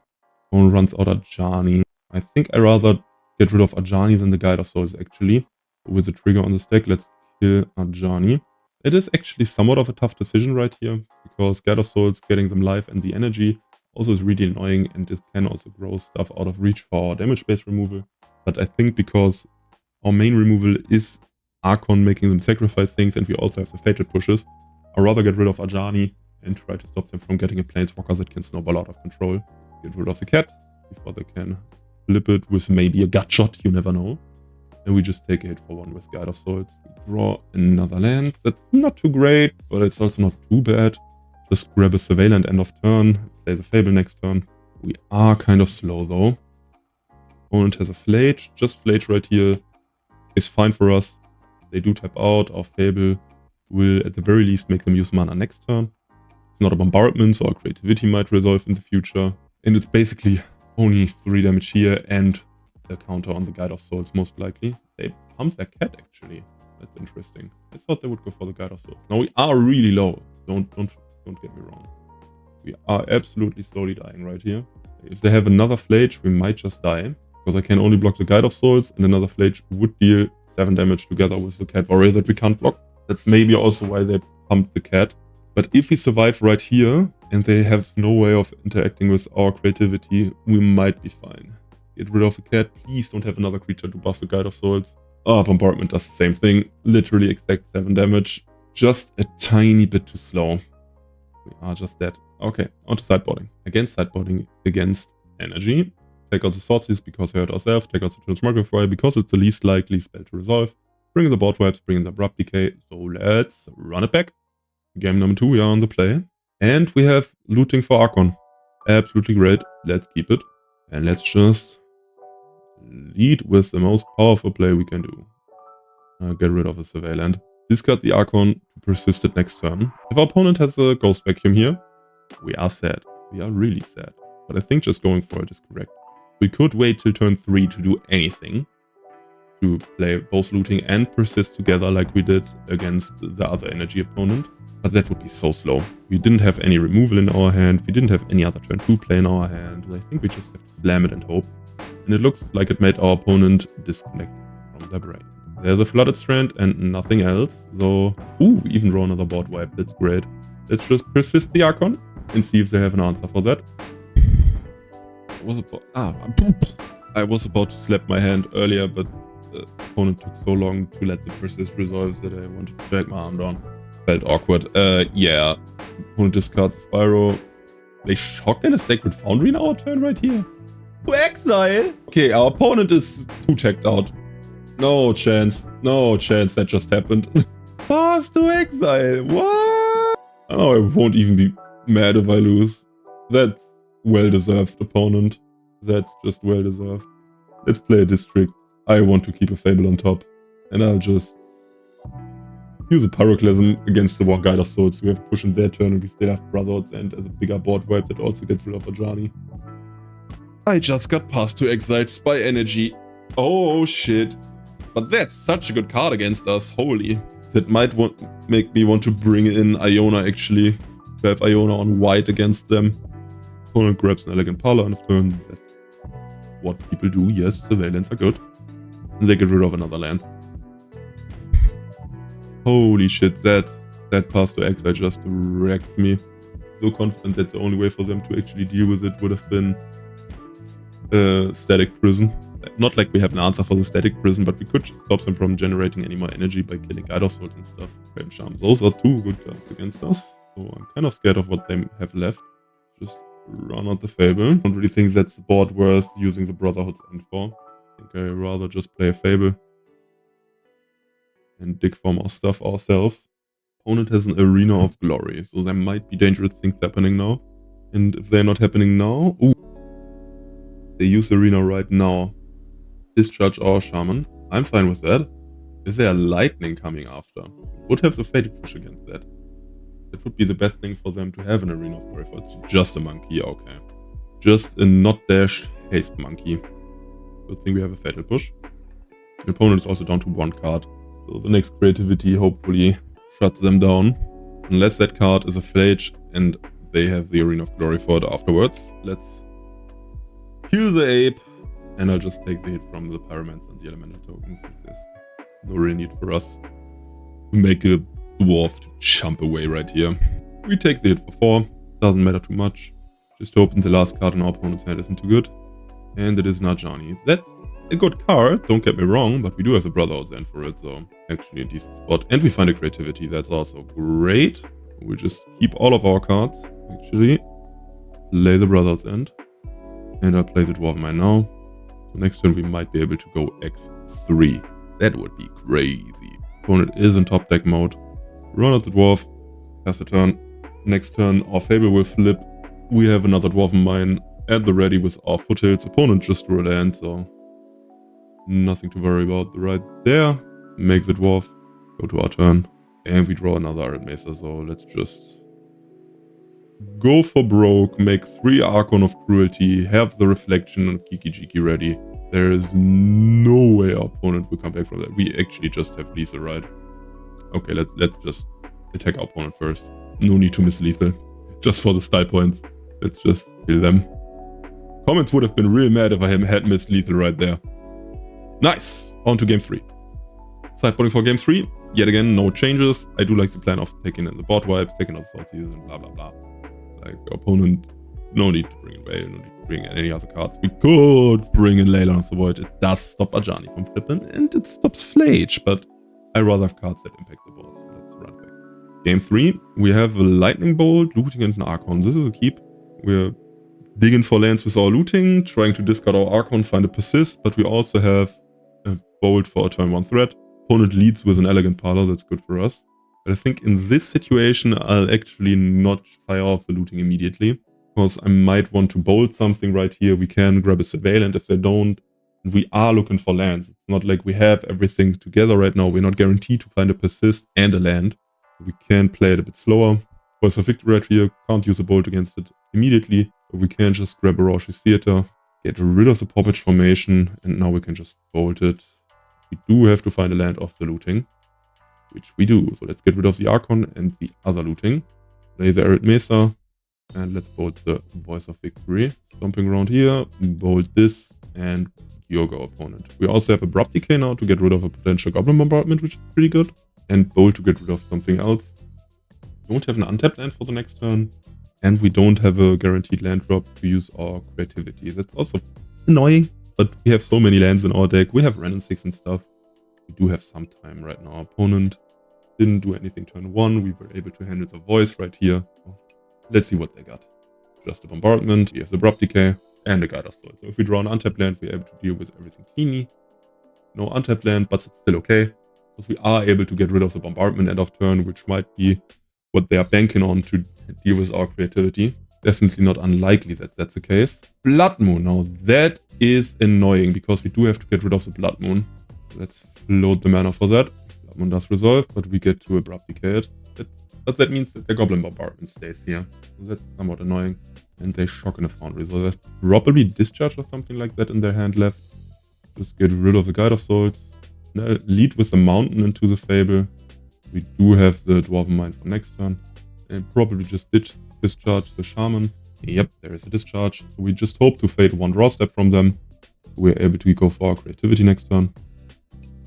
One runs out Ajani. I think I rather get rid of Ajani than the Guide of Souls actually. With the trigger on this deck, let's kill Ajani. It is actually somewhat of a tough decision right here, because Guide of Souls, getting them life and the energy also is really annoying, and it can also grow stuff out of reach for our damage-based removal. But I think because our main removal is Archon making them sacrifice things, and we also have the Fatal pushes, I'd rather get rid of Ajani and try to stop them from getting a Planeswalker that can snowball out of control. Get rid of the cat before they can flip it with maybe a gut shot, you never know. And we just take a hit for one with Guide of Souls. We draw another land. That's not too great, but it's also not too bad. Just grab a Surveillant end of turn, play the Fable next turn. We are kind of slow though. Opponent has a Flage. Just Flage right here is fine for us. They do tap out. Our Fable will at the very least make them use mana next turn. It's not a Bombardment, so our Creativity might resolve in the future. And it's basically only 3 damage here and a counter on the Guide of Souls most likely. They pump their cat actually. That's interesting. I thought they would go for the Guide of Souls. Now we are really low. Don't get me wrong. We are absolutely slowly dying right here. If they have another Flage, we might just die. Because I can only block the Guide of Souls, and another Flage would deal 7 damage together with the Cat Warrior that we can't block. That's maybe also why they pumped the cat. But if we survive right here, and they have no way of interacting with our Creativity, we might be fine. Get rid of the cat. Please don't have another creature to buff the Guide of Souls. Oh, Bombardment does the same thing. Literally exact 7 damage. Just a tiny bit too slow. We are just dead. Okay, on to sideboarding. Against sideboarding, against energy. Take out the Swordseize because we hurt ourselves. Take out the Transmogrifier Fire because it's the least likely spell to resolve. Bring in the board wipes, bring in the Abrupt Decay. So let's run it back. Game number 2, we are on the play. And we have looting for Archon. Absolutely great. Let's keep it. And let's just lead with the most powerful play we can do. Get rid of a Surveillant. Discard the Archon to persist it next turn. If our opponent has a Ghost Vacuum here, we are sad. We are really sad. But I think just going for it is correct. We could wait till turn 3 to do anything. To play both looting and persist together like we did against the other energy opponent. But that would be so slow. We didn't have any removal in our hand. We didn't have any other turn 2 play in our hand. I think we just have to slam it and hope. And it looks like it made our opponent disconnect from their brain. There's a Flooded Strand and nothing else. So, ooh, we even draw another board wipe. That's great. Let's just persist the Archon and see if they have an answer for that. I was about to slap my hand earlier, but the opponent took so long to let the persist resolve that I wanted to drag my arm down. Felt awkward. Yeah. Opponent discards Spyro. They shock in a Sacred Foundry in our turn right here. To exile? Okay, our opponent is too checked out. No chance. No chance that just happened. Pass to exile. What? Oh, I won't even be mad if I lose. That's well-deserved, opponent. That's just well-deserved. Let's play a district. I want to keep a Fable on top. And I'll just use a Pyroclasm against the War Guide of Souls. We have push in their turn and we still have Brotherhoods and as a bigger board wipe that also gets rid of Ajani. I just got passed to exiled by energy. Oh shit. But that's such a good card against us. Holy. That might make me want to bring in Iona actually. To have Iona on white against them. Opponent grabs an Elegant Parlor on the turn. That's what people do. Yes, surveillance are good. And they get rid of another land. Holy shit, that pass to exile just wrecked me. So confident that the only way for them to actually deal with it would have been Static Prison. Not like we have an answer for the Static Prison, but we could just stop them from generating any more energy by killing Guide of Souls and stuff. Frame Charms. Those are 2 good cards against us. So I'm kind of scared of what they have left. Just run out the Fable. Don't really think that's the board worth using the Brotherhood's end for. I think I'd rather just play a Fable. and dig for more stuff ourselves. Opponent has an Arena of Glory, so there might be dangerous things happening now. And if they're not happening now... Ooh. They use Arena right now. Discharge our Shaman. I'm fine with that. Is there a Lightning coming after? Would have the Fatal Push against that. That would be the best thing for them to have an Arena of Glory for. It's just a monkey, okay. Just a not dash haste monkey. Good thing we have a Fatal Push. The opponent is also down to 1 card. So the next creativity hopefully shuts them down. Unless that card is a Flage and they have the Arena of Glory for it afterwards. Let's kill the ape. And I'll just take the hit from the Pyromancer and the Elemental tokens. There's no real need for us to make a dwarf to jump away right here. We take the hit for 4. Doesn't matter too much. Just hoping the last card in our opponent's hand isn't too good. And it is Najani. That's a good card, don't get me wrong, but we do have the Brotherhood's End for it, so actually a decent spot. And we find a creativity, that's also great. We'll just keep all of our cards, actually. Play the Brotherhood's End. And I'll play the Dwarven Mine now. So next turn we might be able to go X3. That would be crazy. Opponent is in top deck mode. Run out the Dwarf. Pass the turn. Next turn our Fable will flip. We have another Dwarven Mine at the ready with our foothills. Opponent just drew a land, so nothing to worry about right there. Make the Dwarf. Go to our turn. And we draw another Iron Mesa, so let's just go for broke, make 3 Archon of Cruelty, have the Reflection and Kiki Jiki ready. There is no way our opponent will come back from that. We actually just have lethal, right? Okay, let's just attack our opponent first. No need to miss lethal. Just for the style points. Let's just kill them. Comments would have been real mad if I had missed lethal right there. Nice! On to game 3. Sideboarding for game 3. Yet again, no changes. I do like the plan of taking in the board wipes, taking out the Sword Season, blah blah blah. Like, opponent, no need to bring in Veil, no need to bring in any other cards. We could bring in Leyline of the Void. It does stop Ajani from flipping, and it stops Flage, but I rather have cards that impact the board, so let's run back. Game 3, we have a Lightning Bolt, Looting, and an Archon. This is a keep. We're digging for lands with our looting, trying to discard our Archon, find a Persist, but we also have a Bolt for a turn 1 threat. Opponent leads with an Elegant Parlor, that's good for us. But I think in this situation, I'll actually not fire off the looting immediately. Because I might want to bolt something right here. We can grab a Surveillant if they don't. And we are looking for lands. It's not like we have everything together right now. We're not guaranteed to find a Persist and a land. We can play it a bit slower. Voice of Victory right here. Can't use a bolt against it immediately. But we can just grab a Roshi's Theater. Get rid of the Poppage formation. And now we can just bolt it. We do have to find a land off the looting. Which we do. So let's get rid of the Archon and the other looting. Play the Arid Mesa. And let's bolt the Voice of Victory. Stomping around here. Bolt this. And Kyogo opponent. We also have Abrupt Decay now to get rid of a potential Goblin Bombardment, which is pretty good. And Bolt to get rid of something else. Don't have an untapped land for the next turn. And we don't have a guaranteed land drop to use our creativity. That's also annoying. But we have so many lands in our deck. We have Renin 6 and stuff. We do have some time right now. Opponent didn't do anything turn 1. We were able to handle the Voice right here. Let's see what they got. Just a Bombardment. We have the Abrupt Decay. And a Guide of Soul. So if we draw an untapped land, we're able to deal with everything teeny. No untapped land, but it's still okay. Because we are able to get rid of the Bombardment end of turn, which might be what they are banking on to deal with our creativity. Definitely not unlikely that that's the case. Blood Moon. Now that is annoying because we do have to get rid of the Blood Moon. Let's load the mana for that. Blood Moon does resolve, but we get to Abrupt Decay it. But that means that the Goblin Bombardment stays here. So that's somewhat annoying. And they shock in a Foundry. So there's probably Discharge or something like that in their hand left. Just get rid of the Guide of Souls. Lead with the Mountain into the Fable. We do have the Dwarven Mine for next turn. And probably just discharge the Shaman. Yep, there is a discharge. So we just hope to fade 1 draw step from them. We're able to go for our creativity next turn.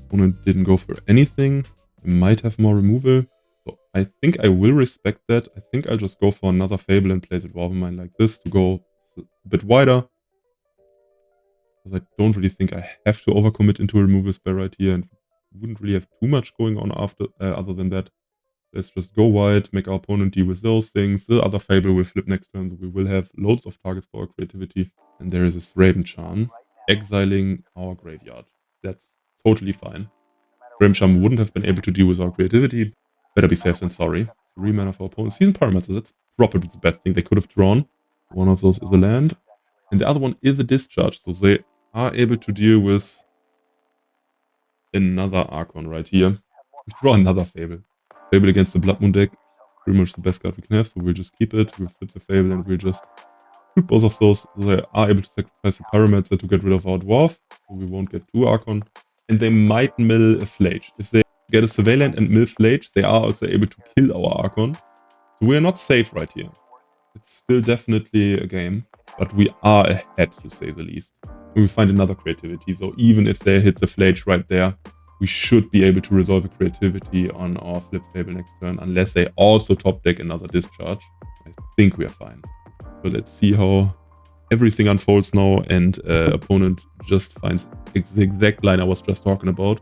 Opponent didn't go for anything. I might have more removal. So I think I will respect that. I think I'll just go for another Fable and play the Dwarven Mine like this to go a bit wider. Because I don't really think I have to overcommit into a removal spell right here. And wouldn't really have too much going on after other than that. Let's just go wide, make our opponent deal with those things. The other Fable will flip next turn, so we will have loads of targets for our creativity. And there is a Thraben Charm, exiling our graveyard. That's totally fine. Grimsham wouldn't have been able to deal with our creativity. Better be safe than sorry. 3 mana for opponents. Season Parameter, that's probably the best thing they could have drawn. One of those is a land. And the other one is a discharge. So they are able to deal with another Archon right here. We draw another Fable. Fable against the Blood Moon deck. Pretty much the best card we can have. So we'll just keep it. We'll flip the Fable and we'll just shoot both of those. So they are able to sacrifice the Parameter to get rid of our Dwarf. So we won't get 2 Archon. And they might mill a Flage. If they get a Surveillant and mill Flage, they are also able to kill our Archon. So we're not safe right here. It's still definitely a game, but we are ahead to say the least. And we find another creativity, so even if they hit the Flage right there, we should be able to resolve the creativity on our Flip Fable next turn, unless they also top deck another Discharge. I think we are fine. So let's see how everything unfolds now, and opponent just finds the exact line I was just talking about.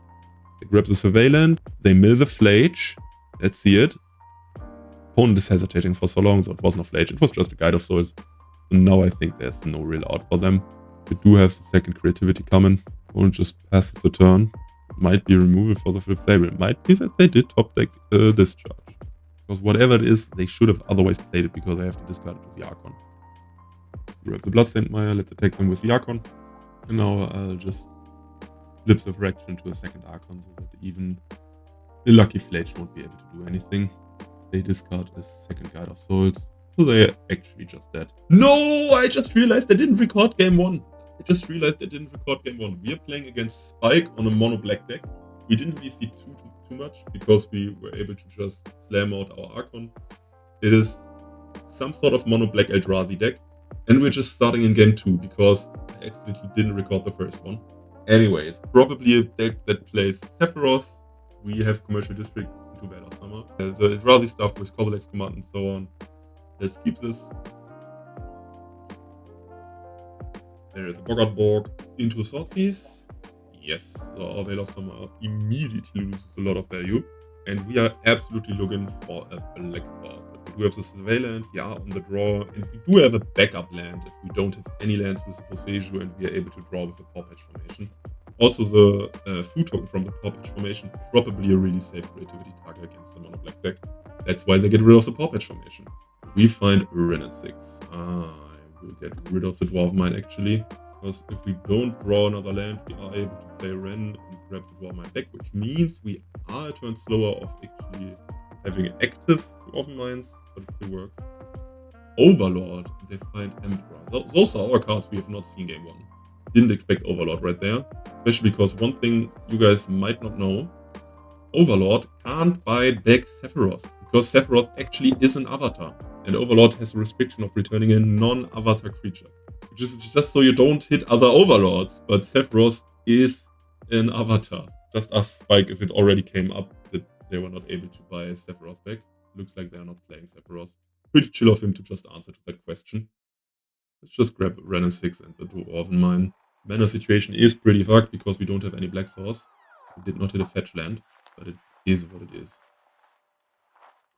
They grab the Surveillant, they mill the Flage. Let's see it. Opponent is hesitating for so long, so it was no Flage, it was just a Guide of Souls. So now I think there's no real out for them. We do have the second creativity coming. Opponent just passes the turn. Might be removal for the Flip Fable. It might be that they did top deck Discharge. Because whatever it is, they should have otherwise played it because they have to discard it with the Archon. Grab the Bloodstained Mire, let's attack them with the Archon. And now I'll just flip the Fraction to a second Archon so that even the lucky Flage won't be able to do anything. They discard a second Guide of Souls. So they are actually just dead. No! I just realized I didn't record game 1. We are playing against Spike on a mono black deck. We didn't really see too much because we were able to just slam out our Archon. It is some sort of mono black Eldrazi deck. And we're just starting in game 2 because I accidentally didn't record the first one. Anyway, it's probably a deck that plays Sephiroth. We have Commercial District into Veil of Summer. The Eldrazi stuff with Kozilek's Command and so on. Let's keep this. There is a Boggart Borg into Swordsmith. Yes, so our Veil of Summer immediately loses a lot of value. And we are absolutely looking for a black spot. We do have the Surveillant, we are on the draw, and we do have a backup land if we don't have any lands with the Boseiju and we are able to draw with the Paw Patch formation. Also, the food token from the Paw Patch formation, probably a really safe creativity target against the mono black deck. That's why they get rid of the Paw Patch formation. We find Ren at 6. I will get rid of the Dwarf Mine actually, because if we don't draw another land, we are able to play Ren and grab the Dwarf Mine deck, which means we are a turn slower of actually having active Dwarven Mines, but it still works. Overlord, they find Emperor. Those are our cards we have not seen game 1. Didn't expect Overlord right there, especially because one thing you guys might not know, Overlord can't buy back Sephiroth, because Sephiroth actually is an avatar, and Overlord has a restriction of returning a non-avatar creature. Which is just so you don't hit other Overlords, but Sephiroth is an avatar. Just ask Spike if it already came up that they were not able to buy Sephiroth back. Looks like they're not playing Sephiroth. Pretty chill of him to just answer to that question. Let's just grab Ren and 6 and the Dwarven Mine. Mana situation is pretty fucked because we don't have any black source. We did not hit a fetch land, but it is what it is.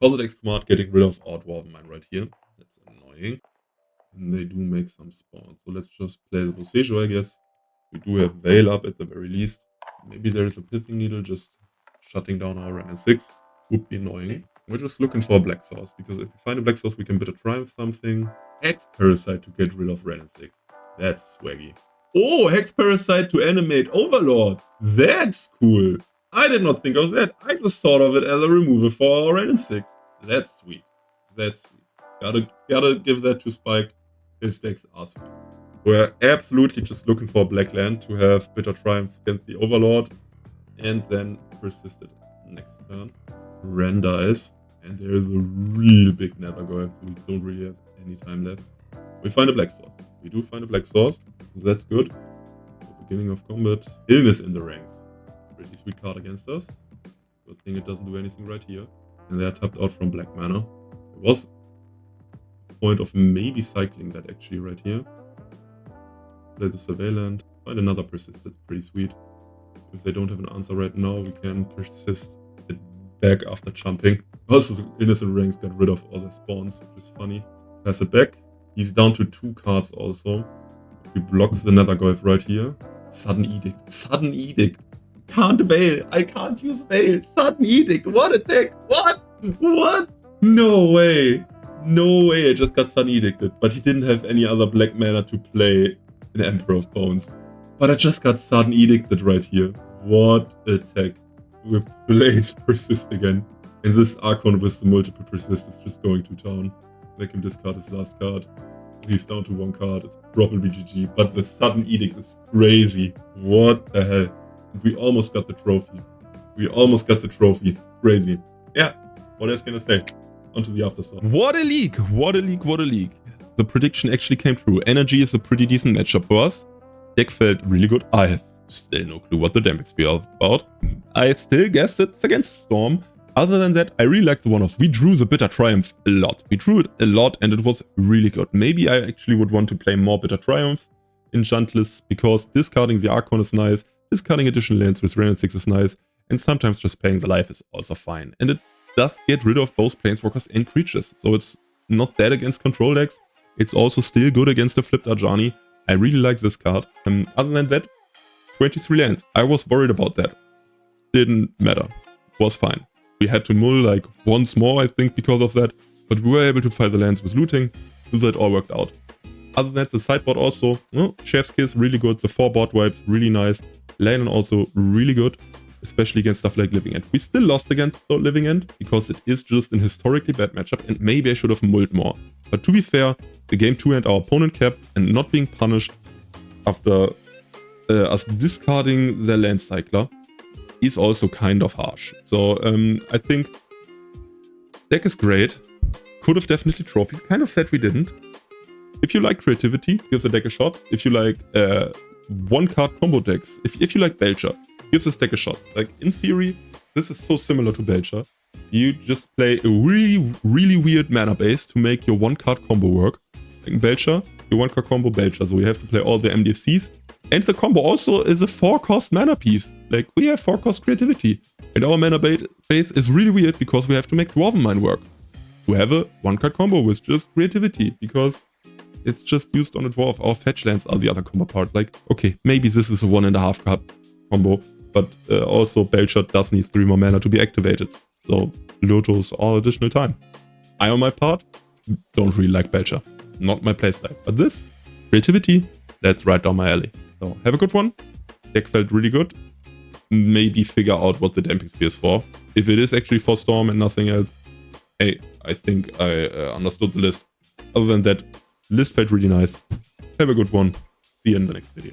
Kozilek's Command getting rid of our Dwarven Mine right here. That's annoying. And they do make some spawns. So let's just play the Boseiju, I guess. We do have Veil up at the very least. Maybe there is a Pithing Needle just shutting down our Ren and 6. Would be annoying. We're just looking for a black source, because if we find a black source, we can Bitter Triumph something. Hex Parasite to get rid of Ren and 6. That's swaggy. Oh, Hex Parasite to animate Overlord. That's cool. I did not think of that. I just thought of it as a removal for our Ren and 6. That's sweet. That's sweet. Gotta give that to Spike. His decks are sweet. We're absolutely just looking for a black land to have Bitter Triumph against the Overlord. And then persisted next turn. Ren dies, and there is a real big Nethergoyf, so we don't really have any time left. We find a black source. We do find a black source, so that's good. The beginning of combat. Illness in the ranks. Pretty sweet card against us. Good thing it doesn't do anything right here. And they are tapped out from black mana. There was a point of maybe cycling that actually right here. Play the Surveillant. Find another persist, that's pretty sweet. If they don't have an answer right now, we can persist it back after jumping. Also, the Innocent Ranks got rid of all their spawns, which is funny. Pass it back. He's down to 2 cards also. He blocks the Nethergoyf right here. Sudden Edict. Sudden Edict. Can't Veil. I can't use Veil. Sudden Edict. What a deck. What? What? No way. No way. I just got Sudden Edicted. But he didn't have any other black mana to play in Emperor of Bones. But I just got Sudden Edicted right here. What a tech. With Blaze Persist again. And this Archon with the multiple persist is just going to town. Make him discard his last card. He's down to one card. It's probably GG. But the Sudden Edict is crazy. What the hell? We almost got the trophy. We almost got the trophy. Crazy. Yeah. What else can I say? On to the Afterthoughts. What a league. What a league. What a league. The prediction actually came true. Energy is a pretty decent matchup for us. Deck felt really good. I have still no clue what the damage we are about. I still guessed it's against Storm. Other than that, I really like the one-offs. We drew the Bitter Triumph a lot. We drew it a lot and it was really good. Maybe I actually would want to play more Bitter Triumphs in Juntless because discarding the Archon is nice, discarding additional lands with Renin 6 is nice, and sometimes just playing the life is also fine. And it does get rid of both Planeswalkers and creatures, so it's not bad against control decks. It's also still good against the flipped Ajani. I really like this card. Other than that, 23 lands. I was worried about that. Didn't matter. Was fine. We had to mull like once more, I think, because of that. But we were able to fight the lands with looting, so it all worked out. Other than that, the sideboard also, Chef's Kiss, really good. The 4 board wipes, really nice. Landon also really good, especially against stuff like Living End. We still lost against Living End, because it is just an historically bad matchup, and maybe I should have mulled more. But to be fair, the game 2 and our opponent kept, and not being punished after us discarding their land cycler is also kind of harsh. So I think deck is great. Could have definitely trophied. Kind of sad we didn't. If you like creativity, give the deck a shot. If you like one-card combo decks, if you like Belcher, give this deck a shot. Like, in theory, this is so similar to Belcher. You just play a really, really weird mana base to make your one-card combo work. Like in Belcher, your one-card combo Belcher, so you have to play all the MDFCs. And the combo also is a 4-cost mana piece. Like, we have 4-cost creativity. And our mana base is really weird because we have to make Dwarven Mine work. To have a one-card combo with just creativity, because it's just used on a dwarf. Our fetch lands are the other combo part. Like, okay, maybe this is a 1.5 card combo, but also Belcher does need 3 more mana to be activated. So, Lotos all additional time. I, on my part, don't really like Belcher. Not my playstyle. But this, creativity, that's right down my alley. So, have a good one. Deck felt really good. Maybe figure out what the Damping Sphere is for. If it is actually for Storm and nothing else, hey, I think I understood the list. Other than that, list felt really nice. Have a good one. See you in the next video.